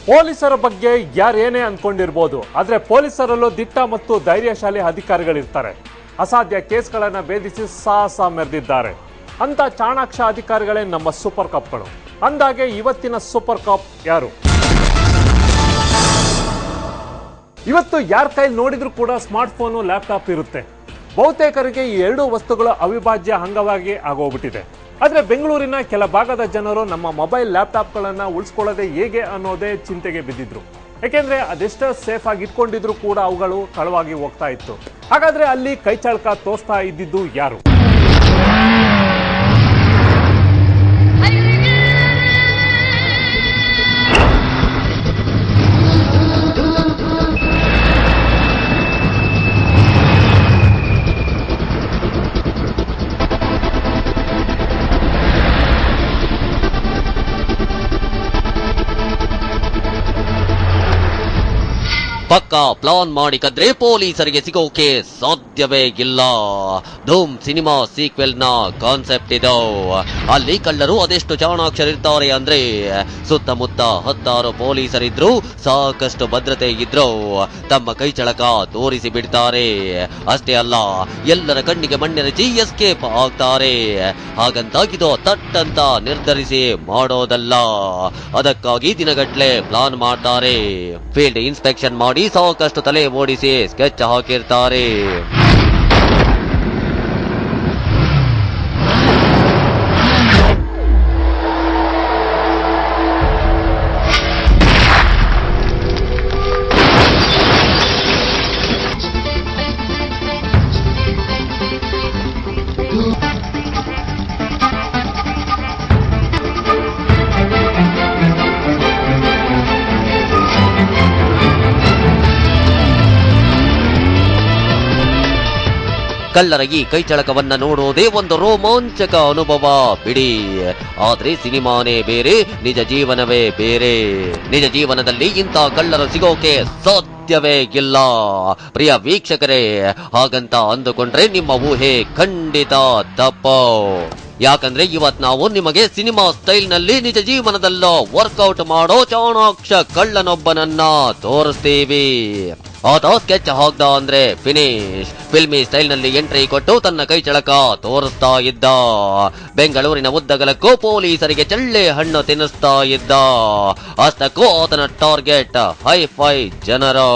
ಪೊಲೀಸರ ಬಗ್ಗೆ ಯಾರೇನೇ ಅನ್ಕೊಂಡಿರ್ಬೋದು, ಆದರೆ ಪೊಲೀಸರಲ್ಲೂ ದಿಟ್ಟ ಮತ್ತು ಧೈರ್ಯಶಾಲಿ ಅಧಿಕಾರಿಗಳಿರ್ತಾರೆ. ಅಸಾಧ್ಯ ಕೇಸ್ಗಳನ್ನು ಭೇದಿಸಿ ಸಾಹಸ ಮೆರೆದಿದ್ದಾರೆ. ಅಂತ ಚಾಣಾಕ್ಷ ಅಧಿಕಾರಿಗಳೇ ನಮ್ಮ ಸೂಪರ್ ಕಪ್ಗಳು. ಅಂದಾಗೆ ಇವತ್ತಿನ ಸೂಪರ್ ಕಪ್ ಯಾರು? ಇವತ್ತು ಯಾರ ಕೈಲಿ ನೋಡಿದ್ರೂ ಕೂಡ ಸ್ಮಾರ್ಟ್ ಫೋನು, ಲ್ಯಾಪ್ಟಾಪ್ ಇರುತ್ತೆ. ಬಹುತೇಕರಿಗೆ ಈ ಎರಡೂ ವಸ್ತುಗಳು ಅವಿಭಾಜ್ಯ ಅಂಗವಾಗಿ ಆಗೋಗ್ಬಿಟ್ಟಿದೆ. ಆದರೆ ಬೆಂಗಳೂರಿನ ಕೆಲ ಭಾಗದ ಜನರು ನಮ್ಮ ಮೊಬೈಲ್, ಲ್ಯಾಪ್ಟಾಪ್ಗಳನ್ನು ಉಳಿಸ್ಕೊಳ್ಳೋದೇ ಹೇಗೆ ಅನ್ನೋದೇ ಚಿಂತೆಗೆ ಬಿದ್ದಿದ್ರು. ಯಾಕೆಂದ್ರೆ ಅದೆಷ್ಟೋ ಸೇಫ್ ಆಗಿ ಇಟ್ಕೊಂಡಿದ್ರು ಕೂಡ ಅವುಗಳು ಕಳವಾಗಿ ಹೋಗ್ತಾ ಇತ್ತು. ಹಾಗಾದ್ರೆ ಅಲ್ಲಿ ಕೈಚಾಳಕ ತೋರಿಸ್ತಾ ಇದ್ದಿದ್ದು ಯಾರು? ಪಕ್ಕಾ ಪ್ಲಾನ್ ಮಾಡಿ ಕದ್ರೆ ಪೊಲೀಸರಿಗೆ ಸಿಗೋಕೆ ಸಾಧ್ಯವೇ ಇಲ್ಲ. ಧೂಮ್ ಸಿನಿಮಾ ಸೀಕ್ವೆಲ್ ನ ಕಾನ್ಸೆಪ್ಟ್ ಇದು. ಅಲ್ಲಿ ಕಳ್ಳರು ಅದೆಷ್ಟು ಚಾಣಾಕ್ಷರಿರ್ತಾರೆ ಅಂದ್ರೆ, ಸುತ್ತಮುತ್ತ 10 ಪೊಲೀಸರಿದ್ರು, ಸಾಕಷ್ಟು ಭದ್ರತೆ ಇದ್ರು, ತಮ್ಮ ಕೈ ಚಳಕ ತೋರಿಸಿ ಬಿಡ್ತಾರೆ. ಅಷ್ಟೇ ಅಲ್ಲ, ಎಲ್ಲರ ಕಣ್ಣಿಗೆ ಮಣ್ಣೆರಚಿ ಎಸ್ಕೇಪ್ ಆಗ್ತಾರೆ. ಹಾಗಂತಾಗಿದು ತಟ್ಟಂತ ನಿರ್ಧರಿಸಿ ಮಾಡೋದಲ್ಲ. ಅದಕ್ಕಾಗಿ ದಿನಗಟ್ಲೆ ಪ್ಲಾನ್ ಮಾಡ್ತಾರೆ. ಫೀಲ್ಡ್ ಇನ್ಸ್ಪೆಕ್ಷನ್ ಮಾಡಿ ಸಾಕಷ್ಟು ತಲೆ ಓಡಿಸಿ ಸ್ಕೆಚ್ ಹಾಕಿರ್ತಾರೆ. ಕಳ್ಳರ ಈ ಕೈಚಳಕವನ್ನ ನೋಡೋದೇ ಒಂದು ರೋಮಾಂಚಕ ಅನುಭವ ಬಿಡಿ. ಆದ್ರೆ ಸಿನಿಮಾನೇ ಬೇರೆ, ನಿಜ ಜೀವನವೇ ಬೇರೆ. ನಿಜ ಜೀವನದಲ್ಲಿ ಇಂಥ ಕಳ್ಳರು ಸಿಗೋಕೆ ಸಾಧ್ಯವೇ ಇಲ್ಲ. ಪ್ರಿಯ ವೀಕ್ಷಕರೇ, ಹಾಗಂತ ಅಂದುಕೊಂಡ್ರೆ ನಿಮ್ಮ ಊಹೆ ಖಂಡಿತ ತಪ್ಪು. ಯಾಕಂದ್ರೆ ಇವತ್ ನಾವು ನಿಮಗೆ ಸಿನಿಮಾ ಸ್ಟೈಲ್ ನಲ್ಲಿ ನಿಜ ಜೀವನದಲ್ಲೋ ವರ್ಕೌಟ್ ಮಾಡೋ ಚಾಣಾಕ್ಷ ಕಳ್ಳನೊಬ್ಬನನ್ನ ತೋರಿಸ್ತೀವಿ. ಆತ ಸ್ಕೆಚ್ ಹಾಕ್ದ ಅಂದ್ರೆ ಫಿನಿಶ್. ಫಿಲ್ಮಿ ಸ್ಟೈಲ್ ನಲ್ಲಿ ಎಂಟ್ರಿ ಕೊಟ್ಟು ತನ್ನ ಕೈ ಚಳಕ ತೋರಿಸ್ತಾ ಇದ್ದ. ಬೆಂಗಳೂರಿನ ಉದ್ದಗಲಕ್ಕೂ ಪೊಲೀಸರಿಗೆ ಚಳ್ಳೆ ಹಣ್ಣು ತಿನ್ನಿಸ್ತಾ ಇದ್ದ. ಅಷ್ಟಕ್ಕೂ ಆತನ ಟಾರ್ಗೆಟ್ ಹೈಫೈ ಜನರು.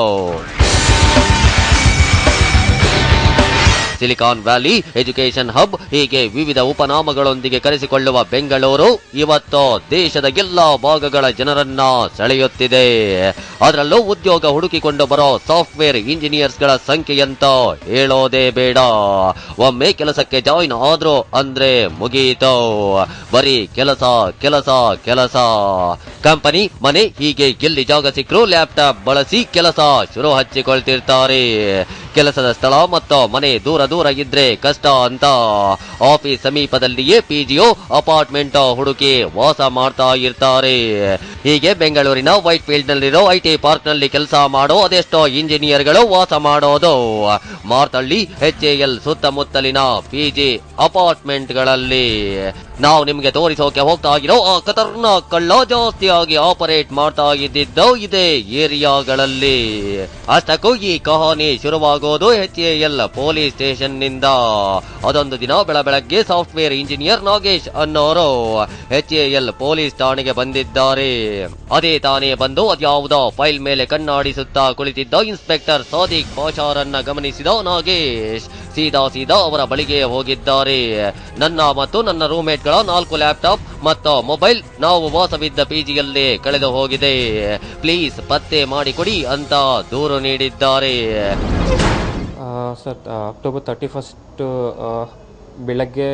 ಸಿಲಿಕಾನ್ ವ್ಯಾಲಿ, ಎಜುಕೇಶನ್ ಹಬ್, ಹೀಗೆ ವಿವಿಧ ಉಪನಾಮಗಳೊಂದಿಗೆ ಕರೆಸಿಕೊಳ್ಳುವ ಬೆಂಗಳೂರು ಇವತ್ತು ದೇಶದ ಎಲ್ಲಾ ಭಾಗಗಳ ಜನರನ್ನ ಸೆಳೆಯುತ್ತಿದೆ. ಅದರಲ್ಲೂ ಉದ್ಯೋಗ ಹುಡುಕಿಕೊಂಡು ಬರೋ ಸಾಫ್ಟ್ವೇರ್ ಇಂಜಿನಿಯರ್ಸ್ ಗಳ ಸಂಖ್ಯೆಯಂತ ಹೇಳೋದೇ ಬೇಡ. ಒಮ್ಮೆ ಕೆಲಸಕ್ಕೆ ಜಾಯಿನ್ ಆದ್ರು ಅಂದ್ರೆ ಮುಗೀತು. ಬರೀ ಕೆಲಸ ಕೆಲಸ ಕೆಲಸ. ಕಂಪನಿ, ಮನೆ, ಹೀಗೆ ಎಲ್ಲಿ ಜಾಗ ಸಿಕ್ಕರೂ ಲ್ಯಾಪ್ಟಾಪ್ ಬಳಸಿ ಕೆಲಸ ಶುರು ಹಚ್ಚಿಕೊಳ್ತಿರ್ತಾರೆ. ಕೆಲಸದ ಸ್ಥಳ ಮತ್ತು ಮನೆ ದೂರ ದೂರ ಇದ್ರೆ ಕಷ್ಟ ಅಂತ ಆಫೀಸ್ ಸಮೀಪದಲ್ಲಿಯೇ ಪಿಜಿಯೋ, ಅಪಾರ್ಟ್ಮೆಂಟ್ ಹುಡುಕಿ ವಾಸ ಮಾಡ್ತಾ ಇರ್ತಾರೆ. ಹೀಗೆ ಬೆಂಗಳೂರಿನ ವೈಟ್ ಫೀಲ್ಡ್ ನಲ್ಲಿರೋ ಐಟಿ ಪಾರ್ಕ್ ನಲ್ಲಿ ಕೆಲಸ ಮಾಡೋ ಅದೆಷ್ಟೋ ಇಂಜಿನಿಯರ್ಗಳು ವಾಸ ಮಾಡೋದು ಮಾರ್ತಳ್ಳಿ, HAL ಸುತ್ತಮುತ್ತಲಿನ ಪಿಜಿ ಅಪಾರ್ಟ್ಮೆಂಟ್ ಗಳಲ್ಲಿ. ನಾವು ನಿಮ್ಗೆ ತೋರಿಸೋಕೆ ಹೋಗ್ತಾ ಇರೋ ಆ ಖತರ್ನಾಕ್ ಕಳ್ಳ ಜಾಸ್ತಿಯಾಗಿ ಆಪರೇಟ್ ಮಾಡ್ತಾ ಇದ್ದಿದ್ದು ಇದೇ ಏರಿಯಾಗಳಲ್ಲಿ. ಅಷ್ಟಕ್ಕೂ ಈ ಕಹಾನಿ ಶುರುವಾಗೋದು HAL ಪೊಲೀಸ್ ಸ್ಟೇಷನ್ ನಿಂದ. ಅದೊಂದು ದಿನ ಬೆಳಗ್ಗೆ ಸಾಫ್ಟ್ವೇರ್ ಇಂಜಿನಿಯರ್ ನಾಗೇಶ್ ಅನ್ನೋರು HAL ಪೊಲೀಸ್ ಠಾಣೆಗೆ ಬಂದಿದ್ದಾರೆ. ಅದೇ ತಾನೇ ಬಂದು ಅದ್ಯಾವುದೋ ಫೈಲ್ ಮೇಲೆ ಕಣ್ಣಾಡಿಸುತ್ತಾ ಕುಳಿತಿದ್ದ ಇನ್ಸ್ಪೆಕ್ಟರ್ ಸಾದಿಕ್ ಬಾಷಾರನ್ನ ಗಮನಿಸಿದ ನಾಗೇಶ್ ಸೀದಾ ಅವರ ಬಳಿಗೆ ಹೋಗಿದ್ದಾರೆ. ನನ್ನ ಮತ್ತು ನನ್ನ ರೂಮ್ಮೇಟ್ ಗಳ 4 ಲ್ಯಾಪ್ಟಾಪ್ ಮತ್ತು ಮೊಬೈಲ್ ನಾವು ವಾಸವಿದ್ದ ಪಿಜಿಯಲ್ಲೇ ಕಳೆದು ಹೋಗಿದೆ. ಪ್ಲೀಸ್ ಪತ್ತೆ ಮಾಡಿಕೊಡಿ ಅಂತ ದೂರು ನೀಡಿದ್ದಾರೆ. ಸರ್, ಅಕ್ಟೋಬರ್ 31 ಬೆಳಗ್ಗೆ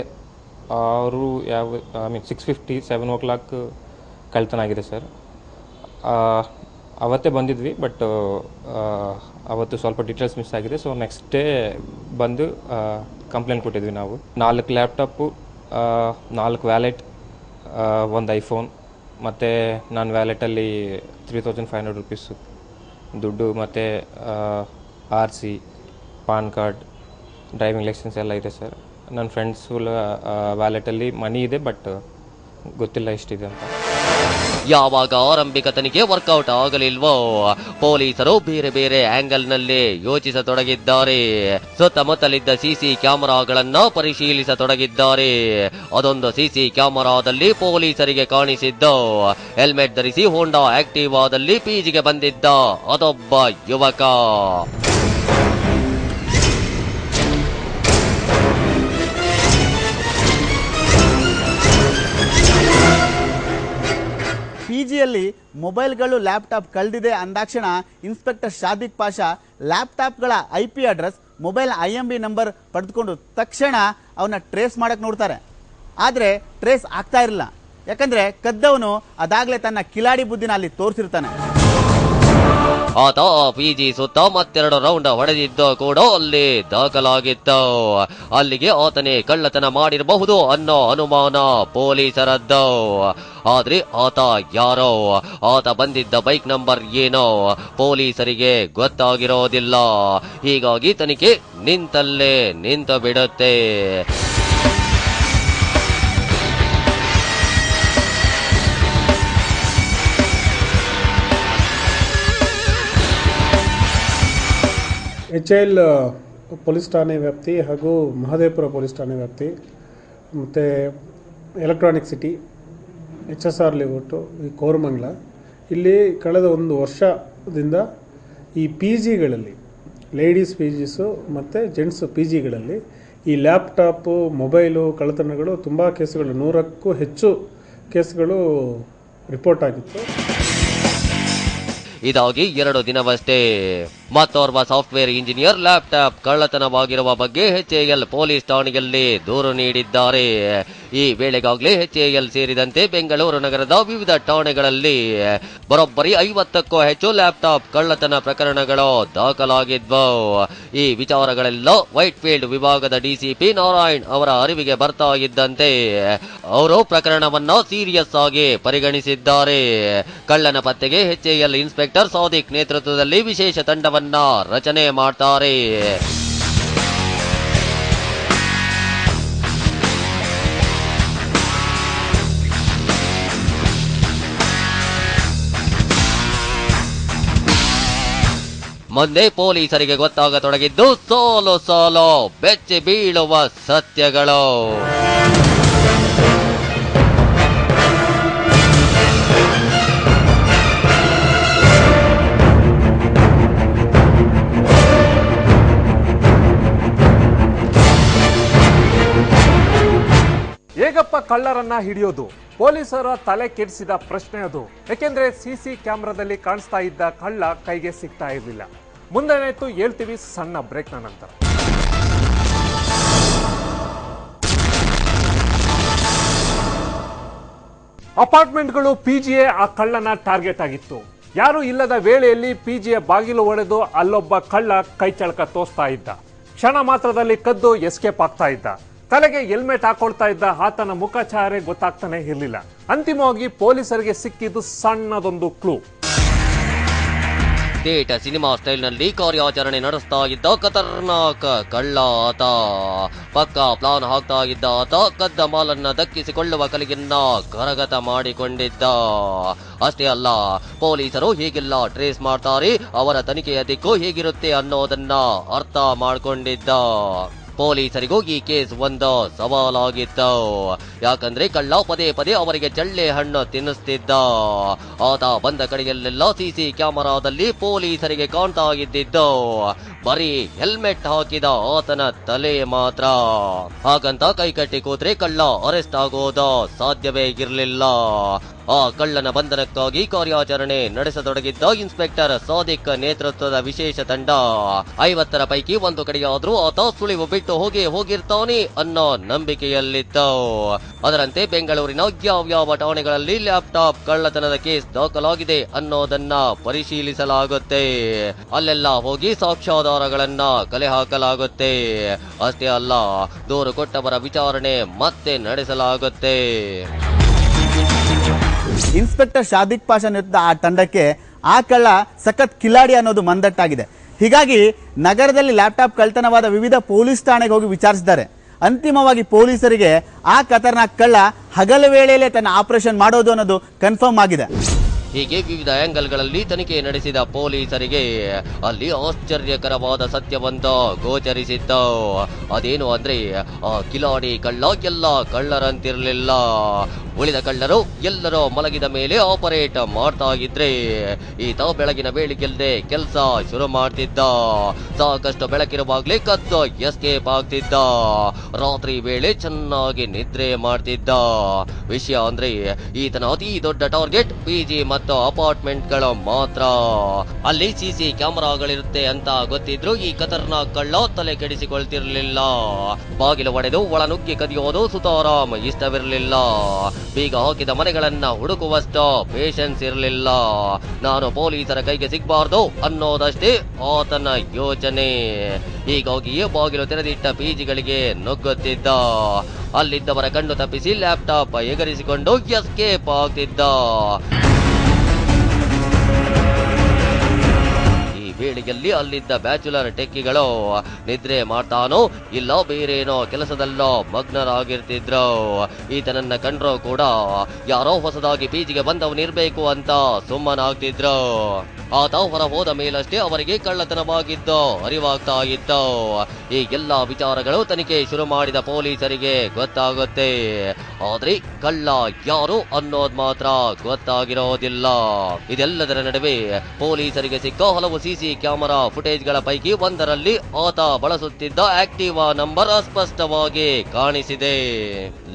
6:50 7 o'clock ಕಳ್ತನ ಆಗಿದೆ ಸರ್. ಅವತ್ತೇ ಬಂದಿದ್ವಿ, ಬಟ್ ಅವತ್ತು ಸ್ವಲ್ಪ ಡೀಟೇಲ್ಸ್ ಮಿಸ್ ಆಗಿದೆ. ಸೊ ನೆಕ್ಸ್ಟ್ ಡೇ ಬಂದು ಕಂಪ್ಲೇಂಟ್ ಕೊಟ್ಟಿದ್ವಿ ನಾವು. 4 ಲ್ಯಾಪ್ಟಾಪು, 4 ವ್ಯಾಲೆಟ್, 1 ಐಫೋನ್, ಮತ್ತು ನನ್ನ ವ್ಯಾಲೆಟಲ್ಲಿ 3500 rupees ದುಡ್ಡು, ಮತ್ತು RC, PAN card, driving licence ಎಲ್ಲ ಇದೆ ಸರ್. ನನ್ನ ಫ್ರೆಂಡ್ಸು ವ್ಯಾಲೆಟಲ್ಲಿ ಮನಿ ಇದೆ, ಬಟ್ ಗೊತ್ತಿಲ್ಲ ಎಷ್ಟಿದೆ ಅಂತ. ಯಾವಾಗ ಆರಂಭಿಕ ತನಿಖೆ ವರ್ಕೌಟ್ ಆಗಲಿಲ್ವೋ ಪೊಲೀಸರು ಬೇರೆ ಬೇರೆ ಆಂಗಲ್ ನಲ್ಲಿ ಯೋಚಿಸತೊಡಗಿದ್ದಾರೆ. ಸುತ್ತಮುತ್ತಲಿದ್ದ ಸಿಸಿ ಕ್ಯಾಮೆರಾಗಳನ್ನ ಪರಿಶೀಲಿಸತೊಡಗಿದ್ದಾರೆ. ಅದೊಂದು ಸಿಸಿ ಕ್ಯಾಮೆರಾದಲ್ಲಿ ಪೊಲೀಸರಿಗೆ ಕಾಣಿಸಿದ್ದು ಹೆಲ್ಮೆಟ್ ಧರಿಸಿ ಹೋಂಡಾ ಆಕ್ಟಿವಾದಲ್ಲಿ ಪಿಜಿಗೆ ಬಂದಿದ್ದ ಅದೊಬ್ಬ ಯುವಕ. ಪಿಜಿಯಲ್ಲಿ ಮೊಬೈಲ್ಗಳು ಲ್ಯಾಪ್ಟಾಪ್ ಕಳೆದಿದೆ ಅಂದಾಕ್ಷಣ ಇನ್ಸ್ಪೆಕ್ಟರ್ ಶಾದಿಕ್ ಪಾಷಾ ಲ್ಯಾಪ್ಟಾಪ್ಗಳ IP address, mobile IMB number ಪಡೆದುಕೊಂಡು ತಕ್ಷಣ ಅವನ್ನ ಟ್ರೇಸ್ ಮಾಡಕ್ಕೆ ನೋಡ್ತಾರೆ. ಆದರೆ ಟ್ರೇಸ್ ಆಗ್ತಾ ಇರಲಿಲ್ಲ. ಯಾಕಂದ್ರೆ ಕದ್ದವನು ಅದಾಗಲೇ ತನ್ನ ಕಿಲಾಡಿ ಬುದ್ಧಿನ ಅಲ್ಲಿ ತೋರಿಸಿರ್ತಾನೆ. ಆತ ಪಿಜಿ ಸುತ್ತ ಮತ್ತೆರಡು ರೌಂಡ್ ಹೊಡೆದಿದ್ದು ಕೂಡ ಅಲ್ಲಿ ದಾಖಲಾಗಿತ್ತು. ಅಲ್ಲಿಗೆ ಆತನೇ ಕಳ್ಳತನ ಮಾಡಿರಬಹುದು ಅನ್ನೋ ಅನುಮಾನ ಪೊಲೀಸರದ್ದು. ಆದ್ರೆ ಆತ ಯಾರೋ, ಆತ ಬಂದಿದ್ದ ಬೈಕ್ ನಂಬರ್ ಏನೋ ಪೊಲೀಸರಿಗೆ ಗೊತ್ತಾಗಿರೋದಿಲ್ಲ. ಹೀಗಾಗಿ ತನಿಖೆ ನಿಂತಲ್ಲೇ ನಿಂತು ಬಿಡುತ್ತೆ. HIL ಪೊಲೀಸ್ ಠಾಣೆ ವ್ಯಾಪ್ತಿ ಹಾಗೂ ಮಹದೇವಪುರ ಪೊಲೀಸ್ ಠಾಣೆ ವ್ಯಾಪ್ತಿ ಮತ್ತು ಎಲೆಕ್ಟ್ರಾನಿಕ್ ಸಿಟಿ HSR ಲೇಔಟು ಈ ಕೋರಮಂಗಲ ಇಲ್ಲಿ ಕಳೆದ ಒಂದು ವರ್ಷದಿಂದ ಈ PGಗಳಲ್ಲಿ ಲೇಡೀಸ್ PGಸು ಮತ್ತು ಜೆಂಟ್ಸ್ PGಗಳಲ್ಲಿ ಈ ಲ್ಯಾಪ್ಟಾಪು ಮೊಬೈಲು ಕಳ್ಳತನಗಳು ತುಂಬ ಕೇಸುಗಳು 100ಕ್ಕೂ ಹೆಚ್ಚು ಕೇಸುಗಳು ರಿಪೋರ್ಟ್ ಆಗಿತ್ತು. ಇದಾಗಿ 2 ದಿನವಷ್ಟೇ ಮತ್ತೋರ್ವ ಸಾಫ್ಟ್ವೇರ್ ಇಂಜಿನಿಯರ್ ಲ್ಯಾಪ್ಟಾಪ್ ಕಳ್ಳತನವಾಗಿರುವ ಬಗ್ಗೆ HAL ಪೊಲೀಸ್ ಠಾಣೆಯಲ್ಲಿ ದೂರು ನೀಡಿದ್ದಾರೆ. ಈ ವೇಳೆಗಾಗಲೇ HAL ಸೇರಿದಂತೆ ಬೆಂಗಳೂರು ನಗರದ ವಿವಿಧ ಠಾಣೆಗಳಲ್ಲಿ ಬರೋಬ್ಬರಿ 50ಕ್ಕೂ ಹೆಚ್ಚು ಲ್ಯಾಪ್ಟಾಪ್ ಕಳ್ಳತನ ಪ್ರಕರಣಗಳು ದಾಖಲಾಗಿದ್ವು. ಈ ವಿಚಾರಗಳೆಲ್ಲ ವೈಟ್ ಫೀಲ್ಡ್ ವಿಭಾಗದ DCP ನಾರಾಯಣ್ ಅವರ ಅರಿವಿಗೆ ಬರ್ತಾ ಇದ್ದಂತೆ ಅವರು ಪ್ರಕರಣವನ್ನ ಸೀರಿಯಸ್ ಆಗಿ ಪರಿಗಣಿಸಿದ್ದಾರೆ. ಕಳ್ಳನ ಪತ್ತೆಗೆ HAL ಇನ್ಸ್ಪೆಕ್ಟರ್ ಸಾದಿಕ್ ನೇತೃತ್ವದಲ್ಲಿ ವಿಶೇಷ ತಂಡವನ್ನ ರಚನೆ ಮಾಡ್ತಾರೆ. ಮುಂದೆ ಪೊಲೀಸರಿಗೆ ಗೊತ್ತಾಗತೊಡಗಿದ್ದು ಸೋಲು ಸೋಲು ಬೆಚ್ಚಿ ಬೀಳುವ ಸತ್ಯಗಳು. ಹೇಗಪ್ಪ ಕಳ್ಳರನ್ನ ಹಿಡಿಯೋದು? ಪೊಲೀಸರ ತಲೆ ಕೆಡಿಸಿದ ಪ್ರಶ್ನೆ ಅದು. ಯಾಕೆಂದ್ರೆ CC ಕ್ಯಾಮೆರಾದಲ್ಲಿ ಕಾಣಿಸ್ತಾ ಇದ್ದ ಕಳ್ಳ ಕೈಗೆ ಸಿಗ್ತಾ ಇರಲಿಲ್ಲ. ಮುಂದೇನಾಯ್ತು ಹೇಳ್ತೀವಿ ಸಣ್ಣ ಬ್ರೇಕ್ನ ನಂತರ. ಅಪಾರ್ಟ್ಮೆಂಟ್ಗಳು PGA ಆ ಕಳ್ಳನ ಟಾರ್ಗೆಟ್ ಆಗಿತ್ತು. ಯಾರು ಇಲ್ಲದ ವೇಳೆಯಲ್ಲಿ PGA ಬಾಗಿಲು ಒಡೆದು ಅಲ್ಲೊಬ್ಬ ಕಳ್ಳ ಕೈ ಚಳಕ ತೋರಿಸ್ತಾ ಇದ್ದ. ಕ್ಷಣ ಮಾತ್ರದಲ್ಲಿ ಕದ್ದು ಎಸ್ಕೇಪ್ ಆಗ್ತಾ ಇದ್ದ. ತಲೆಗೆ ಹೆಲ್ಮೆಟ್ ಹಾಕೊಳ್ತಾ ಇದ್ದ ಆತನ ಮುಖಚಾರೆ ಗೊತ್ತಾಗ್ತಾನೆ ಇರಲಿಲ್ಲ. ಅಂತಿಮವಾಗಿ ಪೊಲೀಸರಿಗೆ ಸಿಕ್ಕಿದ್ದು ಸಣ್ಣದೊಂದು ಕ್ಲೂ. ಡೇಟ ಸಿನಿಮಾ ಸ್ಟೈಲ್ ನಲ್ಲಿ ಕಾರ್ಯಾಚರಣೆ ನಡೆಸ್ತಾ ಇದ್ದ ಖತರ್ನಾಕ್ ಕಳ್ಳ ಆತ. ಪಕ್ಕಾ ಪ್ಲಾನ್ ಹಾಕ್ತಾ ಇದ್ದ ಆತ ಕದ್ದ ಮಾಲನ್ನ ದಕ್ಕಿಸಿಕೊಳ್ಳುವ ಕಲಿಗೆನ್ನ ಕರಗತ ಮಾಡಿಕೊಂಡಿದ್ದ. ಅಷ್ಟೇ ಅಲ್ಲ, ಪೊಲೀಸರು ಹೇಗೆಲ್ಲ ಟ್ರೇಸ್ ಮಾಡ್ತಾರೆ, ಅವರ ತನಿಖೆಯ ದಿಕ್ಕು ಹೇಗಿರುತ್ತೆ ಅನ್ನೋದನ್ನ ಅರ್ಥ ಮಾಡ್ಕೊಂಡಿದ್ದ. ಪೊಲೀಸರಿಗೂ ಈ ಕೇಸ್ ಒಂದು ಸವಾಲಾಗಿತ್ತು. ಯಾಕಂದ್ರೆ ಕಳ್ಳ ಪದೇ ಪದೇ ಅವರಿಗೆ ಚಳ್ಳೆ ಹಣ್ಣು ತಿನ್ನಿಸ್ತಿದ್ದ. ಆತ ಬಂದ ಕಡೆಯಲ್ಲೆಲ್ಲ CC ಕ್ಯಾಮೆರಾದಲ್ಲಿ ಪೊಲೀಸರಿಗೆ ಕಾಣ್ತಾ ಇದ್ದಿದ್ದು ಬರೀ ಹೆಲ್ಮೆಟ್ ಹಾಕಿದ ಆತನ ತಲೆ ಮಾತ್ರ. ಹಾಗಂತ ಕೈಕಟ್ಟಿ ಕೂತ್ರೆ ಕಳ್ಳ ಅರೆಸ್ಟ್ ಆಗೋದು ಸಾಧ್ಯವೇ ಇರಲಿಲ್ಲ. ಆ ಕಳ್ಳನ ಬಂಧನಕ್ಕಾಗಿ ಕಾರ್ಯಾಚರಣೆ ನಡೆಸತೊಡಗಿದ್ದ ಇನ್ಸ್ಪೆಕ್ಟರ್ ಸಾದಿಕ್ ನೇತೃತ್ವದ ವಿಶೇಷ ತಂಡ 50ರ ಪೈಕಿ ಒಂದು ಕಡೆಯಾದ್ರೂ ಆತ ಸುಳಿವು ಬಿಟ್ಟು ಹೋಗಿರ್ತಾನೆ ಅನ್ನೋ ನಂಬಿಕೆಯಲ್ಲಿತ್ತು. ಅದರಂತೆ ಬೆಂಗಳೂರಿನ ಯಾವ್ಯಾವ ಠಾಣೆಗಳಲ್ಲಿ ಲ್ಯಾಪ್ಟಾಪ್ ಕಳ್ಳತನದ ಕೇಸ್ ದಾಖಲಾಗಿದೆ ಅನ್ನೋದನ್ನ ಪರಿಶೀಲಿಸಲಾಗುತ್ತೆ. ಅಲ್ಲೆಲ್ಲ ಹೋಗಿ ಸಾಕ್ಷ್ಯಾಧಾರಗಳನ್ನ ಕಲೆ ಹಾಕಲಾಗುತ್ತೆ. ಅಷ್ಟೇ ಅಲ್ಲ, ದೂರು ಕೊಟ್ಟವರ ವಿಚಾರಣೆ ಮತ್ತೆ ನಡೆಸಲಾಗುತ್ತೆ. ಇನ್ಸ್ಪೆಕ್ಟರ್ ಶಾದಿಕ್ ಪಾಷಾ ನೇತೃತ್ವದ ಆ ತಂಡಕ್ಕೆ ಆ ಕಳ್ಳ ಸಖತ್ ಕಿಲಾಡಿ ಅನ್ನೋದು ಮಂದಟ್ಟಾಗಿದೆ. ಹೀಗಾಗಿ ನಗರದಲ್ಲಿ ಲ್ಯಾಪ್ಟಾಪ್ ಕಳ್ತನವಾದ ವಿವಿಧ ಪೊಲೀಸ್ ಠಾಣೆಗೆ ಹೋಗಿ ವಿಚಾರಿಸಿದ್ದಾರೆ. ಅಂತಿಮವಾಗಿ ಪೊಲೀಸರಿಗೆ ಆ ಖತರ್ನಾಕ್ ಕಳ್ಳ ಹಗಲ ವೇಳೆಯಲ್ಲೇ ತನ್ನ ಆಪರೇಷನ್ ಮಾಡೋದು ಅನ್ನೋದು ಕನ್ಫರ್ಮ್ ಆಗಿದೆ. ಹೀಗೆ ವಿವಿಧ ಆಂಗಲ್ಗಳಲ್ಲಿ ತನಿಖೆ ನಡೆಸಿದ ಪೊಲೀಸರಿಗೆ ಅಲ್ಲಿ ಆಶ್ಚರ್ಯಕರವಾದ ಸತ್ಯವೊಂದು ಗೋಚರಿಸಿತ್ತು. ಅದೇನು ಅಂದ್ರೆ ಆ ಕಿಲಾಡಿ ಕಳ್ಳ ಎಲ್ಲ ಕಳ್ಳರಂತಿರಲಿಲ್ಲ. ಉಳಿದ ಕಳ್ಳರು ಎಲ್ಲರೂ ಮಲಗಿದ ಮೇಲೆ ಆಪರೇಟ್ ಮಾಡ್ತಾ ಇದ್ರೆ ಈತ ಬೆಳಗಿನ ವೇಳೆಗೆಲ್ಲದೆ ಕೆಲಸ ಶುರು ಮಾಡ್ತಿದ್ದ. ಸಾಕಷ್ಟು ಬೆಳಕಿರುವಾಗ್ಲೇ ಕದ್ದು ಎಸ್ಕೇಪ್ ಆಗ್ತಿದ್ದ. ರಾತ್ರಿ ವೇಳೆ ಚೆನ್ನಾಗಿ ನಿದ್ರೆ ಮಾಡ್ತಿದ್ದ. ವಿಷಯ ಅಂದ್ರೆ ಈತನ ಅತಿ ದೊಡ್ಡ ಟಾರ್ಗೆಟ್ ಪಿಜಿ ಮತ್ತು ಅಪಾರ್ಟ್ಮೆಂಟ್ಗಳು ಮಾತ್ರ. ಅಲ್ಲಿ ಸಿಸಿ ಕ್ಯಾಮೆರಾಗಳಿರುತ್ತೆ ಅಂತ ಗೊತ್ತಿದ್ರು ಈ ಖತರ್ನಾಕ್ ಕಳ್ಳ ತಲೆ ಕೆಡಿಸಿಕೊಳ್ತಿರ್ಲಿಲ್ಲ. ಬಾಗಿಲು ಒಡೆದು ಒಳನುಗ್ಗಿ ಕದಿಯೋದು ಸುತಾರಾಮ್ ಇಷ್ಟವಿರಲಿಲ್ಲ. ಬೀಗ ಹಾಕಿದ ಮನೆಗಳನ್ನ ಹುಡುಕುವಷ್ಟು ಪೇಷನ್ಸ್ ಇರಲಿಲ್ಲ. ನಾನು ಪೊಲೀಸರ ಕೈಗೆ ಸಿಗಬಾರ್ದು ಅನ್ನೋದಷ್ಟೇ ಆತನ ಯೋಚನೆ. ಹೀಗಾಗಿಯೇ ಬಾಗಿಲು ತೆರೆದಿಟ್ಟ ಪಿಜಿಗಳಿಗೆ ನುಗ್ಗುತ್ತಿದ್ದ. ಅಲ್ಲಿದ್ದವರ ಕಣ್ಣು ತಪ್ಪಿಸಿ ಲ್ಯಾಪ್ಟಾಪ್ ಎಗರಿಸಿಕೊಂಡು ಎಸ್ಕೇಪ್ ಆಗ್ತಿದ್ದ. ವೇಳೆಯಲ್ಲಿ ಅಲ್ಲಿದ್ದ ಬ್ಯಾಚುಲರ್ ಟೆಕ್ಕಿಗಳು ನಿದ್ರೆ ಮಾಡ್ತಾನೋ ಇಲ್ಲ ಬೇರೇನೋ ಕೆಲಸದಲ್ಲೋ ಮಗ್ನರಾಗಿರ್ತಿದ್ರು. ಈತನನ್ನ ಕಂಡ್ರೂ ಕೂಡ ಯಾರೋ ಹೊಸದಾಗಿ ಪಿಜಿಗೆ ಬಂದವನಿರ್ಬೇಕು ಅಂತ ಸುಮ್ಮನಾಗ್ತಿದ್ರು. ಆತ ಹೊರ ಹೋದ ಮೇಲಷ್ಟೇ ಅವರಿಗೆ ಕಳ್ಳತನವಾಗಿದ್ದು ಅರಿವಾಗ್ತಾ ಇತ್ತು. ಈ ಎಲ್ಲಾ ವಿಚಾರಗಳು ತನಿಖೆ ಶುರು ಮಾಡಿದ ಪೊಲೀಸರಿಗೆ ಗೊತ್ತಾಗುತ್ತೆ. ಆದ್ರೆ ಕಳ್ಳ ಯಾರು ಅನ್ನೋದ್ ಮಾತ್ರ ಗೊತ್ತಾಗಿರೋದಿಲ್ಲ. ಇದೆಲ್ಲದರ ನಡುವೆ ಪೊಲೀಸರಿಗೆ ಸಿಕ್ಕ ಹಲವು ಸಿಸಿ ಕ್ಯಾಮೆರಾ ಫುಟೇಜ್ಗಳ ಪೈಕಿ ಒಂದರಲ್ಲಿ ಆತ ಬಳಸುತ್ತಿದ್ದ ಆಕ್ಟಿವಾ ನಂಬರ್ ಅಸ್ಪಷ್ಟವಾಗಿ ಕಾಣಿಸಿದೆ.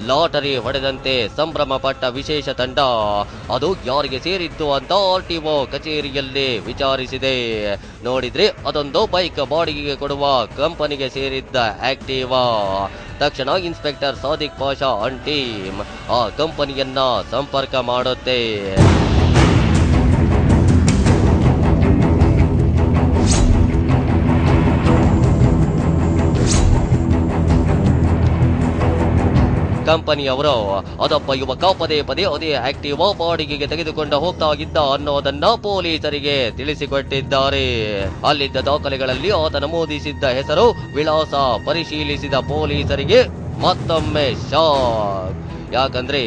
ಲಾಟರಿ ಹೊಡೆದಂತೆ ಸಂಭ್ರಮ ಪಟ್ಟ ವಿಶೇಷ ತಂಡ ಅದು ಯಾರಿಗೆ ಸೇರಿತ್ತು ಅಂತ ಆರ್ಟಿಒ ಕಚೇರಿಯಲ್ಲಿ ವಿಚಾರಿಸಿದೆ. ನೋಡಿದ್ರೆ ಅದೊಂದು ಬೈಕ್ ಬಾಡಿಗೆಗೆ ಕೊಡುವ ಕಂಪನಿಗೆ ಸೇರಿದ್ದ ಆಕ್ಟಿವಾ. ತಕ್ಷಣ inspector Sadiq Pasha and team ಆ ಕಂಪನಿಯನ್ನ ಸಂಪರ್ಕ ಮಾಡುತ್ತೆ. ಕಂಪನಿಯವರು ಅದೊಬ್ಬ ಯುವಕ ಪದೇ ಪದೇ ಅದೇ ಆಕ್ಟಿವಾ ಬಾಡಿಗೆಗೆ ತೆಗೆದುಕೊಂಡು ಹೋಗ್ತಾ ಇದ್ದ ಅನ್ನೋದನ್ನ ಪೊಲೀಸರಿಗೆ ತಿಳಿಸಿಕೊಟ್ಟಿದ್ದಾರೆ. ಅಲ್ಲಿದ್ದ ದಾಖಲೆಗಳಲ್ಲಿ ಆತ ನಮೂದಿಸಿದ್ದ ಹೆಸರು ವಿಳಾಸ ಪರಿಶೀಲಿಸಿದ ಪೊಲೀಸರಿಗೆ ಮತ್ತೊಮ್ಮೆ ಶಾಕ್. ಯಾಕಂದ್ರೆ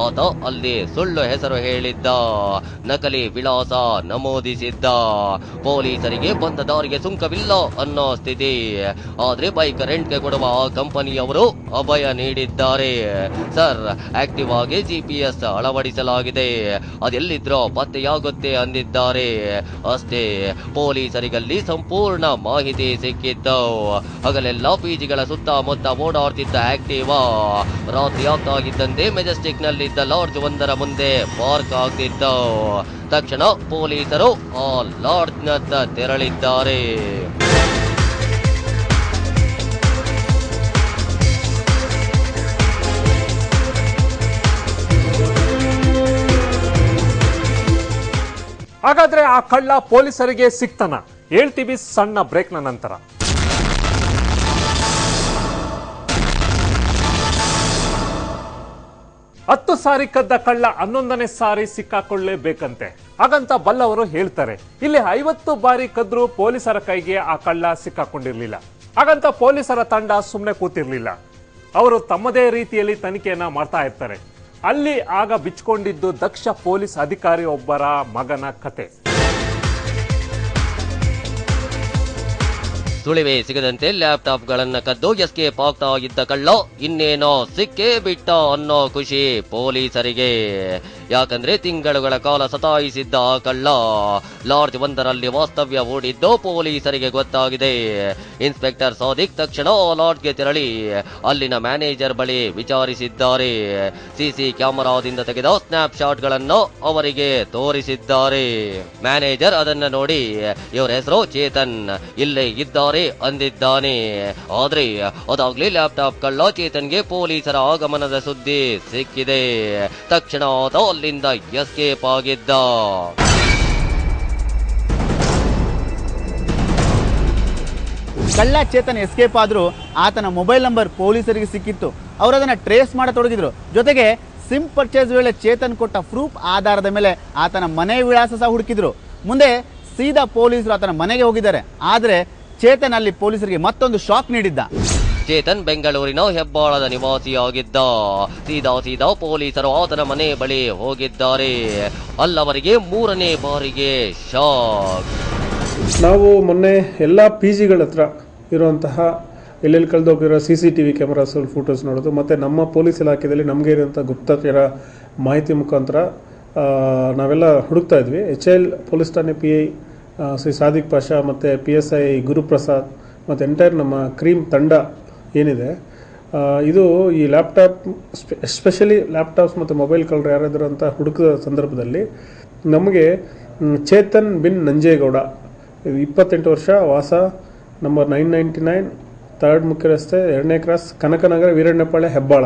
ಆತ ಅಲ್ಲಿ ಸುಳ್ಳು ಹೆಸರು ಹೇಳಿದ್ದ, ನಕಲಿ ವಿಳಾಸ ನಮೂದಿಸಿದ್ದ. ಪೊಲೀಸರಿಗೆ ಬಂದ ದಾರಿಗೆ ಸುಂಕವಿಲ್ಲ ಅನ್ನೋ ಸ್ಥಿತಿ. ಆದ್ರೆ ಬೈಕ್ ರೆಂಟ್ಗೆ ಕೊಡುವ ಆ ಕಂಪನಿಯವರು ಅಭಯ ನೀಡಿದ್ದಾರೆ. ಸರ್, ಆಕ್ಟಿವಾಗೆ GPS ಅಳವಡಿಸಲಾಗಿದೆ, ಅದೆಲ್ಲಿದ್ರೋ ಪತ್ತೆಯಾಗುತ್ತೆ ಅಂದಿದ್ದಾರೆ. ಅಷ್ಟೇ, ಪೊಲೀಸರಿಗಲ್ಲಿ ಸಂಪೂರ್ಣ ಮಾಹಿತಿ ಸಿಕ್ಕಿತ್ತು. ಹಗಲೆಲ್ಲ ಪಿಜಿಗಳ ಸುತ್ತಮುತ್ತ ಓಡಾಡ್ತಿದ್ದ ಆಕ್ಟಿವಾ ರಾತ್ರಿ ಆಗ್ತಾ ಇದ್ದಂತೆ ಮೆಜೆಸ್ಟಿಕ್ ನಲ್ಲಿದ್ದ ಲಾಡ್ಜ್ ಒಂದರ ಮುಂದೆ ಪಾರ್ಕ್ ಆಗ್ತಿತ್ತು. ತಕ್ಷಣ ಪೊಲೀಸರು ಆ ಲಾಡ್ಜ್ನತ್ತ ತೆರಳಿದ್ದಾರೆ. ಹಾಗಾದ್ರೆ ಆ ಕಳ್ಳ ಪೊಲೀಸರಿಗೆ ಸಿಕ್ತಾನ? ಹೇಳ್ತೀವಿ ಸಣ್ಣ ಬ್ರೇಕ್ನ ನಂತರ. ಹತ್ತು ಸಾರಿ ಕದ್ದ ಕಳ್ಳ 11ನೇ ಸಾರಿ ಸಿಕ್ಕಾಕೊಳ್ಳೇಬೇಕಂತೆ. ಹಾಗಂತ ಬಲ್ಲವರು ಹೇಳ್ತಾರೆ. ಇಲ್ಲಿ 50 ಬಾರಿ ಕದ್ರೂ ಪೊಲೀಸರ ಕೈಗೆ ಆ ಕಳ್ಳ ಸಿಕ್ಕಾಕೊಂಡಿರ್ಲಿಲ್ಲ. ಹಾಗಂತ ಪೊಲೀಸರ ತಂಡ ಸುಮ್ಮನೆ ಕೂತಿರ್ಲಿಲ್ಲ. ಅವರು ತಮ್ಮದೇ ರೀತಿಯಲ್ಲಿ ತನಿಖೆಯನ್ನ ಮಾಡ್ತಾ ಇರ್ತಾರೆ. ಅಲ್ಲಿ ಆಗ ಬಿಚ್ಕೊಂಡಿದ್ದು ದಕ್ಷ ಪೊಲೀಸ್ ಅಧಿಕಾರಿ ಒಬ್ಬರ ಮಗನ ಕತೆ. ಸುಳಿವೆ ಸಿಗದಂತೆ ಲ್ಯಾಪ್ಟಾಪ್ಗಳನ್ನ ಕದ್ದು ಎಸ್ಕೇಪ್ ಆಗ್ತಾ ಇದ್ದ ಕಳ್ಳ ಇನ್ನೇನೋ ಸಿಕ್ಕೇ ಬಿಟ್ಟ ಅನ್ನೋ ಖುಷಿ ಪೊಲೀಸರಿಗೆ. ಯಾಕಂದ್ರೆ ತಿಂಗಳುಗಳ ಕಾಲ ಸತಾಯಿಸಿದ್ದ ಆ ಕಳ್ಳ ಲಾಡ್ಜ್ ಒಂದರಲ್ಲಿ ವಾಸ್ತವ್ಯ ಹೂಡಿದ್ದು ಪೊಲೀಸರಿಗೆ ಗೊತ್ತಾಗಿದೆ. ಇನ್ಸ್ಪೆಕ್ಟರ್ ಸಾದಿಕ್ ತಕ್ಷಣ ಲಾಡ್ಜ್ಗೆ ತೆರಳಿ ಅಲ್ಲಿನ ಮ್ಯಾನೇಜರ್ ಬಳಿ ವಿಚಾರಿಸಿದ್ದಾರೆ. ಸಿಸಿ ಕ್ಯಾಮೆರಾದಿಂದ ತೆಗೆದ ಸ್ನ್ಯಾಪ್ ಶಾಟ್ಗಳನ್ನು ಅವರಿಗೆ ತೋರಿಸಿದ್ದಾರೆ. ಮ್ಯಾನೇಜರ್ ಅದನ್ನ ನೋಡಿ ಇವರ ಹೆಸರು ಚೇತನ್, ಇಲ್ಲೇ ಇದ್ದಾರೆ ಅಂದಿದ್ದಾನೆ. ಆದ್ರೆ ಅದಾಗ್ಲೇ ಲ್ಯಾಪ್ಟಾಪ್ ಕಳ್ಳ ಚೇತನ್ಗೆ ಪೊಲೀಸರ ಆಗಮನದ ಸುದ್ದಿ ಸಿಕ್ಕಿದೆ. ತಕ್ಷಣ ಆತ ಅಲ್ಲಿಂದ ಎಸ್ಕೇಪ್ ಆಗಿದ್ದ. ಕಳ್ಳ ಚೇತನ್ ಎಸ್ಕೇಪ್ ಆದ್ರೂ ಆತನ ಮೊಬೈಲ್ ನಂಬರ್ ಪೊಲೀಸರಿಗೆ ಸಿಕ್ಕಿತ್ತು. ಅವರು ಅದನ್ನ ಟ್ರೇಸ್ ಮಾಡತೊಡಗಿದ್ರು. ಜೊತೆಗೆ ಸಿಮ್ ಪರ್ಚೇಸ್ ವೇಳೆ ಚೇತನ್ ಕೊಟ್ಟ ಪ್ರೂಫ್ ಆಧಾರದ ಮೇಲೆ ಆತನ ಮನೆ ವಿಳಾಸ ಸಹ ಹುಡುಕಿದ್ರು. ಮುಂದೆ ಸೀದಾ ಪೊಲೀಸರು ಆತನ ಮನೆಗೆ ಹೋಗಿದ್ದಾರೆ. ಆದ್ರೆ ಚೇತನ್ ಅಲ್ಲಿ ಪೊಲೀಸರಿಗೆ ಮತ್ತೊಂದು ಶಾಕ್ ನೀಡಿದ್ದ. ಚೇತನ್ ಬೆಂಗಳೂರಿನ ಹೆಬ್ಬಾಳದ ನಿವಾಸಿಯಾಗಿದ್ದ. ಸೀದಾ ಪೊಲೀಸರು ಆತನ ಮನೆ ಬಳಿ ಹೋಗಿದ್ದಾರೆ. ಅಲ್ಲವರಿಗೆ 3ನೇ ಬಾರಿಗೆ ಶಾಕ್. ನಾವು ಮೊನ್ನೆ ಎಲ್ಲ PGಗಳ ಹತ್ರ ಇರುವಂತಹ ಎಲ್ಲೆಲ್ಲಿ ಕಳೆದೋಗಿರೋ CCTV ಕ್ಯಾಮರಾಸ್ ಫೋಟೋಸ್ ನೋಡೋದು, ಮತ್ತು ನಮ್ಮ ಪೊಲೀಸ್ ಇಲಾಖೆಯಲ್ಲಿ ನಮಗೆ ಇರುವಂಥ ಗುಪ್ತಚರ ಮಾಹಿತಿ ಮುಖಾಂತರ ನಾವೆಲ್ಲ ಹುಡುಕ್ತಾ ಇದ್ವಿ. HL ಪೊಲೀಸ್ ಠಾಣೆ PI ಶ್ರೀ ಸಾದಿಕ್ ಪಾಷಾ ಮತ್ತು PSI ಗುರುಪ್ರಸಾದ್ ಮತ್ತು ಎಂಟೈರ್ ನಮ್ಮ ಕ್ರೀಮ್ ತಂಡ ಏನಿದೆ, ಇದು ಈ ಲ್ಯಾಪ್ಟಾಪ್ ಎಸ್ಪೆಷಲಿ ಲ್ಯಾಪ್ಟಾಪ್ಸ್ ಮತ್ತು ಮೊಬೈಲ್ ಕಳ್ಳರು ಯಾರಾದರೂ ಅಂತ ಹುಡುಕಿದ ಸಂದರ್ಭದಲ್ಲಿ ನಮಗೆ ಚೇತನ್ ಬಿನ್ ನಂಜೇಗೌಡ, 28 ವರ್ಷ, ವಾಸ ನಂಬರ್ 999 3rd ಮುಖ್ಯ ರಸ್ತೆ, 2ನೇ ಕ್ರಾಸ್, ಕನಕನಗರ, ವೀರಣ್ಣಪಾಳ್ಯ, ಹೆಬ್ಬಾಳ.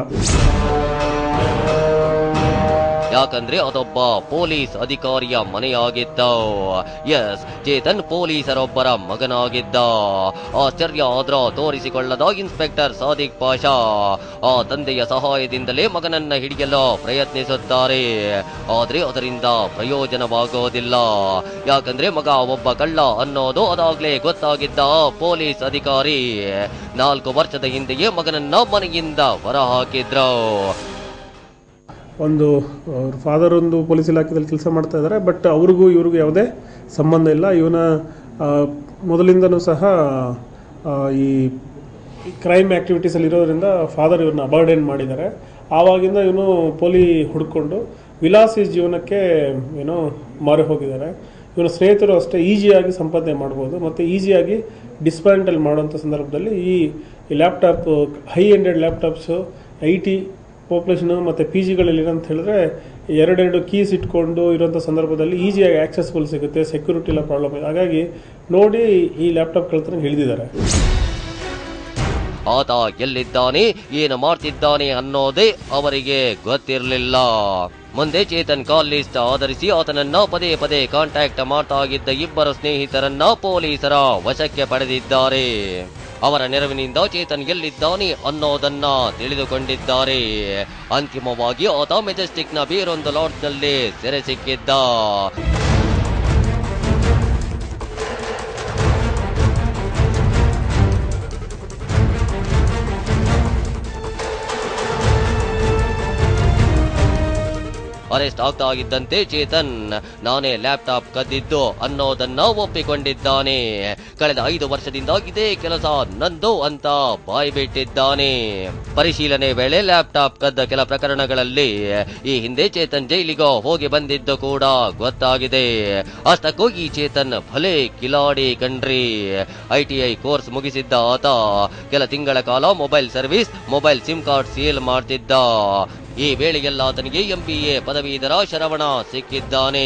ಯಾಕಂದ್ರೆ ಅದೊಬ್ಬ ಪೊಲೀಸ್ ಅಧಿಕಾರಿಯ ಮನೆಯಾಗಿದ್ದ. ಎಸ್, ಚೇತನ್ ಪೊಲೀಸರೊಬ್ಬರ ಮಗನಾಗಿದ್ದ. ಆಶ್ಚರ್ಯ ಆದ್ರ ತೋರಿಸಿಕೊಳ್ಳದ ಇನ್ಸ್ಪೆಕ್ಟರ್ ಸಾದಿಕ್ ಪಾಷಾ ಆ ತಂದೆಯ ಸಹಾಯದಿಂದಲೇ ಮಗನನ್ನ ಹಿಡಿಯಲು ಪ್ರಯತ್ನಿಸುತ್ತಾರೆ. ಆದ್ರೆ ಅದರಿಂದ ಪ್ರಯೋಜನವಾಗೋದಿಲ್ಲ. ಯಾಕಂದ್ರೆ ಮಗ ಒಬ್ಬ ಕಳ್ಳ ಅನ್ನೋದು ಅದಾಗ್ಲೇ ಗೊತ್ತಾಗಿದ್ದ ಪೊಲೀಸ್ ಅಧಿಕಾರಿ 4 ವರ್ಷದ ಹಿಂದೆಯೇ ಮಗನನ್ನ ಮನೆಯಿಂದ ಹೊರಹಾಕಿದ್ರು. ಒಂದು ಅವ್ರ ಫಾದರ್ ಒಂದು ಪೊಲೀಸ್ ಇಲಾಖೆಯಲ್ಲಿ ಕೆಲಸ ಮಾಡ್ತಾ ಇದ್ದಾರೆ, ಬಟ್ ಅವ್ರಿಗೂ ಇವ್ರಿಗೂ ಯಾವುದೇ ಸಂಬಂಧ ಇಲ್ಲ. ಇವನ ಮೊದಲಿಂದನೂ ಸಹ ಈ ಕ್ರೈಮ್ ಆ್ಯಕ್ಟಿವಿಟೀಸಲ್ಲಿ ಇರೋದ್ರಿಂದ ಫಾದರ್ ಇವ್ರನ್ನ ಅಬಾರ್ಡೇನ್ ಮಾಡಿದ್ದಾರೆ. ಆವಾಗಿಂದ ಇವನು ಪೊಲಿ ಹುಡ್ಕೊಂಡು ವಿಲಾಸಿ ಜೀವನಕ್ಕೆ ಏನೋ ಮಾರಿ ಹೋಗಿದ್ದಾರೆ. ಇವನ ಸ್ನೇಹಿತರು ಅಷ್ಟೇ ಈಸಿಯಾಗಿ ಸಂಪಾದನೆ ಮಾಡ್ಬೋದು ಮತ್ತು ಈಸಿಯಾಗಿ ಡಿಸ್ಮ್ಯಾಂಟಲ್ ಮಾಡೋಂಥ ಸಂದರ್ಭದಲ್ಲಿ ಈ laptop, high ended laptops, IT population ಮತ್ತು PGಗಳಲ್ಲಿ ಏನಂತ ಹೇಳಿದ್ರೆ 2 ಕೀಸ್ ಇಟ್ಕೊಂಡು ಇರೋಂಥ ಸಂದರ್ಭದಲ್ಲಿ ಈಸಿಯಾಗಿ ಆಕ್ಸೆಸಿಬಲ್ ಸಿಗುತ್ತೆ, ಸೆಕ್ಯೂರಿಟಿ ಎಲ್ಲ ಪ್ರಾಬ್ಲಮ್ ಇದೆ. ಹಾಗಾಗಿ ನೋಡಿ ಈ ಲ್ಯಾಪ್ಟಾಪ್ ಕಳ್ತನ ಹಿಡಿದಿದ್ದಾರೆ. ಆತ ಎಲ್ಲಿದ್ದಾನೆ, ಏನು ಮಾಡ್ತಿದ್ದಾನೆ ಅನ್ನೋದೇ ಅವರಿಗೆ ಗೊತ್ತಿರಲಿಲ್ಲ. ಮುಂದೆ ಚೇತನ್ ಕಾಲ್ ಲಿಸ್ಟ್ ಆಧರಿಸಿ ಆತನನ್ನ ಪದೇ ಕಾಂಟ್ಯಾಕ್ಟ್ ಮಾಡ್ತಾ ಇದ್ದ 2 ಸ್ನೇಹಿತರನ್ನ ಪೊಲೀಸರ ವಶಕ್ಕೆ ಪಡೆದಿದ್ದಾರೆ. ಅವರ ನೆರವಿನಿಂದ ಚೇತನ್ ಎಲ್ಲಿದ್ದಾನೆ ಅನ್ನೋದನ್ನ ತಿಳಿದುಕೊಂಡಿದ್ದಾರೆ. ಅಂತಿಮವಾಗಿ ಆತ ಮೆಜೆಸ್ಟಿಕ್ನ ಬೇರೊಂದು ಲಾಡ್ಜ್ನಲ್ಲಿ ಸೆರೆ ಸಿಕ್ಕಿದ್ದ. ಅರೆಸ್ಟ್ ಆಗ್ತಾ ಇದ್ದಂತೆ ಚೇತನ್ ನಾನೇ ಲ್ಯಾಪ್ಟಾಪ್ ಕದ್ದಿದ್ದು ಅನ್ನೋದನ್ನ ಒಪ್ಪಿಕೊಂಡಿದ್ದಾನೆ. ಕಳೆದ 5 ವರ್ಷದಿಂದ ಇದೇ ಕೆಲಸ ನಂದು ಅಂತ ಬಾಯ್ಬಿಟ್ಟಿದ್ದಾನೆ. ಪರಿಶೀಲನೆ ವೇಳೆ ಲ್ಯಾಪ್ಟಾಪ್ ಕದ್ದ ಕೆಲ ಪ್ರಕರಣಗಳಲ್ಲಿ ಈ ಹಿಂದೆ ಚೇತನ್ ಜೈಲಿಗೆ ಹೋಗಿ ಬಂದಿದ್ದು ಕೂಡ ಗೊತ್ತಾಗಿದೆ. ಅಷ್ಟಕ್ಕೂ ಈ ಚೇತನ್ ಭಲೆ ಕಿಲಾಡಿ ಕಣ್ರಿ. ITI ಕೋರ್ಸ್ ಮುಗಿಸಿದ್ದ ಆತ ಕೆಲ ತಿಂಗಳ ಕಾಲ mobile service, mobile sim card sale ಮಾಡ್ತಿದ್ದ. ಈ ವೇಳೆಯಲ್ಲ ಆತನಿಗೆ MBA ಪದವೀಧರ ಶರವಣ ಸಿಕ್ಕಿದ್ದಾನೆ.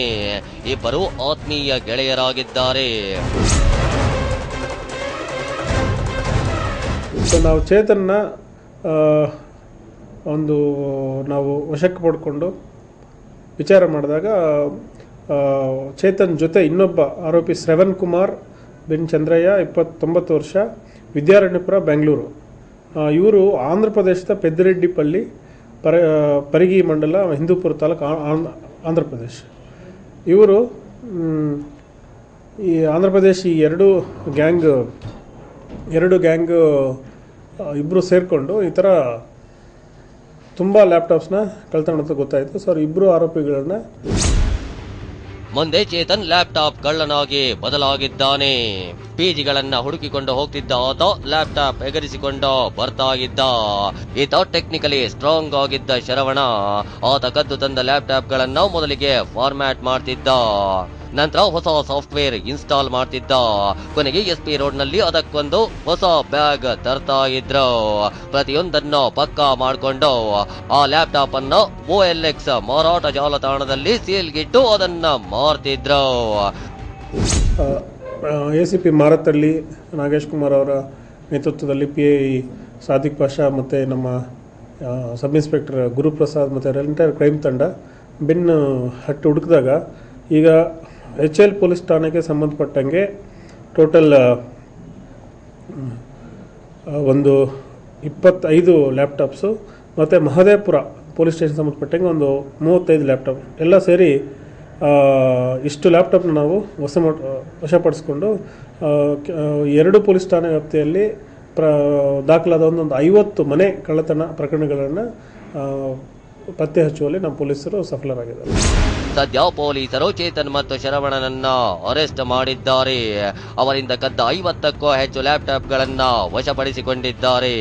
ಇಬ್ಬರು ಆತ್ಮೀಯ ಗೆಳೆಯರಾಗಿದ್ದಾರೆ. ನಾವು ಚೇತನ್ನ ನಾವು ವಶಕ್ಕೆ ಪಡ್ಕೊಂಡು ವಿಚಾರ ಮಾಡಿದಾಗ ಚೇತನ್ ಜೊತೆ ಇನ್ನೊಬ್ಬ ಆರೋಪಿ ಶ್ರವಣ್ ಕುಮಾರ್ ಬಿನ್ ಚಂದ್ರಯ್ಯ, 29 ವರ್ಷ, ವಿದ್ಯಾರಣ್ಯಪುರ, ಬೆಂಗಳೂರು. ಇವರು ಆಂಧ್ರ ಪ್ರದೇಶದ ಪೆದ್ದಿರೆಡ್ಡಿಪಲ್ಲಿ ಪರಿಗಿ ಮಂಡಲ, ಹಿಂದೂಪುರ ತಾಲೂಕು, ಆಂಧ್ರ ಪ್ರದೇಶ. ಇವರು ಈ ಆಂಧ್ರ ಪ್ರದೇಶ ಈ ಎರಡು ಗ್ಯಾಂಗ್ ಇಬ್ಬರು ಸೇರಿಕೊಂಡು ಈ ಥರ ತುಂಬ ಲ್ಯಾಪ್ಟಾಪ್ಸ್ನ ಕಳ್ತನ ಅಂತ ಗೊತ್ತಾಯಿತು. ಸರ್, ಇಬ್ಬರು ಆರೋಪಿಗಳನ್ನ ಮುಂದೆ ಚೇತನ್ ಲ್ಯಾಪ್ಟಾಪ್ ಕಳ್ಳನಾಗಿ ಬದಲಾಗಿದ್ದಾನೆ. PGಗಳನ್ನ ಹುಡುಕಿಕೊಂಡು ಹೋಗ್ತಿದ್ದ ಆತ ಲ್ಯಾಪ್ಟಾಪ್ ಎಗರಿಸಿಕೊಂಡು ಬರ್ತಾ ಇದ್ದ. ಈತ ಟೆಕ್ನಿಕಲಿ ಸ್ಟ್ರಾಂಗ್ ಆಗಿದ್ದ ಶರವಣ ಆತ ಕದ್ದು ತಂದ ಲ್ಯಾಪ್ಟಾಪ್ಗಳನ್ನ ಮೊದಲಿಗೆ ಫಾರ್ಮ್ಯಾಟ್ ಮಾಡ್ತಿದ್ದ. ನಂತರ ಹೊಸ ಸಾಫ್ಟ್ವೇರ್ ಇನ್ಸ್ಟಾಲ್ ಮಾಡ್ತಿದ್ದ. ಕೊನೆಗೆ SP ರೋಡ್ನಲ್ಲಿ ಅದಕ್ಕೊಂದು ಹೊಸ ಬ್ಯಾಗ್ ತರ್ತಾ ಇದ್ರು. ಪ್ರತಿಯೊಂದನ್ನು ಪಕ್ಕಾ ಮಾಡಿಕೊಂಡು ಆ ಲ್ಯಾಪ್ಟಾಪ್ ಅನ್ನ OLX ಮಾರಾಟ ಜಾಲತಾಣದಲ್ಲಿ ಸೇಲ್ಗಿಟ್ಟು ಅದನ್ನ ಮಾರ್ತಿದ್ರು. ACP ಮಾರತಳ್ಳಿ ನಾಗೇಶ್ ಕುಮಾರ್ ಅವರ ನೇತೃತ್ವದಲ್ಲಿ PI ಸಾದಿಕ್ ಪಾಷಾ ಮತ್ತು ನಮ್ಮ ಸಬ್ ಇನ್ಸ್ಪೆಕ್ಟರ್ ಗುರುಪ್ರಸಾದ್ ಮತ್ತು ಎಂಟೈರ್ ಕ್ರೈಮ್ ತಂಡ ಬೆನ್ನು ಹಟ್ಟಿ ಹುಡುಕಿದಾಗ ಈಗ HL ಪೊಲೀಸ್ ಠಾಣೆಗೆ ಸಂಬಂಧಪಟ್ಟಂಗೆ ಟೋಟಲ್ ಒಂದು 25 ಲ್ಯಾಪ್ಟಾಪ್ಸು ಮತ್ತು ಮಹದೇವಪುರ ಪೊಲೀಸ್ ಸ್ಟೇಷನ್ ಸಂಬಂಧಪಟ್ಟಂಗೆ ಒಂದು 35 ಲ್ಯಾಪ್ಟಾಪ್ ಎಲ್ಲ ಸೇರಿ ಇಷ್ಟು ಲ್ಯಾಪ್ಟಾಪ್ನ ನಾವು ವಶಪಡಿಸ್ಕೊಂಡು 2 ಪೊಲೀಸ್ ಠಾಣೆ ವ್ಯಾಪ್ತಿಯಲ್ಲಿ ದಾಖಲಾದ ಒಂದೊಂದು 50 ಮನೆ ಕಳ್ಳತನ ಪ್ರಕರಣಗಳನ್ನು ಪತ್ತೆ ಹಚ್ಚುವಲ್ಲಿ ನಮ್ಮ ಪೊಲೀಸರು ಸಫಲರಾಗಿದ್ದಾರೆ. ಸದ್ಯ ಪೊಲೀಸರು ಚೇತನ್ ಮತ್ತು ಶರವಣನನ್ನ ಅರೆಸ್ಟ್ ಮಾಡಿದ್ದಾರೆ. ಅವರಿಂದ ಕದ್ದ 50ಕ್ಕೂ ಹೆಚ್ಚು ಲ್ಯಾಪ್ಟಾಪ್ಗಳನ್ನ ವಶಪಡಿಸಿಕೊಂಡಿದ್ದಾರೆ.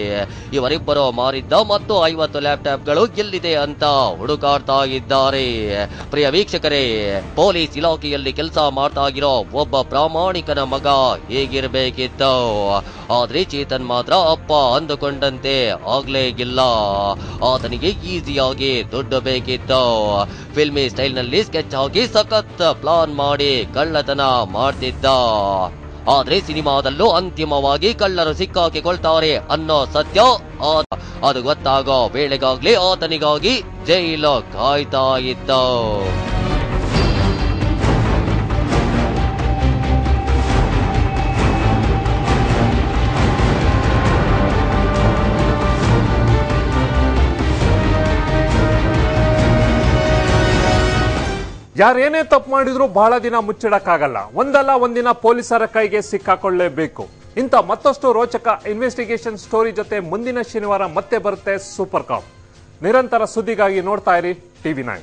ಇವರಿಬ್ಬರು ಮಾರಿದ್ದ ಮತ್ತು 50 ಲ್ಯಾಪ್ಟಾಪ್ಗಳು ಎಲ್ಲಿದೆ ಅಂತ ಹುಡುಕಾಡ್ತಾ ಇದ್ದಾರೆ. ಪ್ರಿಯ ವೀಕ್ಷಕರೇ, ಪೊಲೀಸ್ ಇಲಾಖೆಯಲ್ಲಿ ಕೆಲಸ ಮಾಡ್ತಾ ಇರೋ ಒಬ್ಬ ಪ್ರಾಮಾಣಿಕನ ಮಗ ಹೇಗಿರ್ಬೇಕಿತ್ತು. ಆದ್ರೆ ಚೇತನ್ ಮಾತ್ರ ಅಪ್ಪ ಅಂದುಕೊಂಡಂತೆ ಆಗ್ಲೇ ಇಲ್ಲ. ಆತನಿಗೆ ಈಸಿಯಾಗಿ ದುಡ್ಡು ಬೇಕಿತ್ತು. ಫಿಲ್ಮಿ ಸ್ಟೈಲ್ ನಲ್ಲಿ ಸ್ಕೆಚ್ ಹಾಕಿ ಸಖತ್ ಪ್ಲಾನ್ ಮಾಡಿ ಕಳ್ಳತನ ಮಾಡ್ತಿದ್ದ. ಆದ್ರೆ ಸಿನಿಮಾದಲ್ಲೂ ಅಂತಿಮವಾಗಿ ಕಳ್ಳರು ಸಿಕ್ಕಾಕಿಕೊಳ್ತಾರೆ ಅನ್ನೋ ಸತ್ಯ ಅದು ಗೊತ್ತಾಗೋ ವೇಳೆಗಾಗ್ಲೇ ಆತನಿಗಾಗಿ ಜೈಲು ಕಾಯ್ತಾ ಇದ್ದ. ಯಾರೇನೇ ತಪ್ಪು ಮಾಡಿದ್ರು ಬಹಳ ದಿನ ಮುಚ್ಚಿಡಕ್ಕಾಗಲ್ಲ. ಒಂದಲ್ಲ ಒಂದಿನ ಪೊಲೀಸರ ಕೈಗೆ ಸಿಕ್ಕಾಕೊಳ್ಳೇಬೇಕು. ಇಂಥ ಮತ್ತಷ್ಟು ರೋಚಕ ಇನ್ವೆಸ್ಟಿಗೇಷನ್ ಸ್ಟೋರಿ ಜೊತೆ ಮುಂದಿನ ಶನಿವಾರ ಮತ್ತೆ ಬರುತ್ತೆ ಸೂಪರ್ ಕಾಪ್. ನಿರಂತರ ಸುದ್ದಿಗಾಗಿ ನೋಡ್ತಾ ಇರಿ TV9.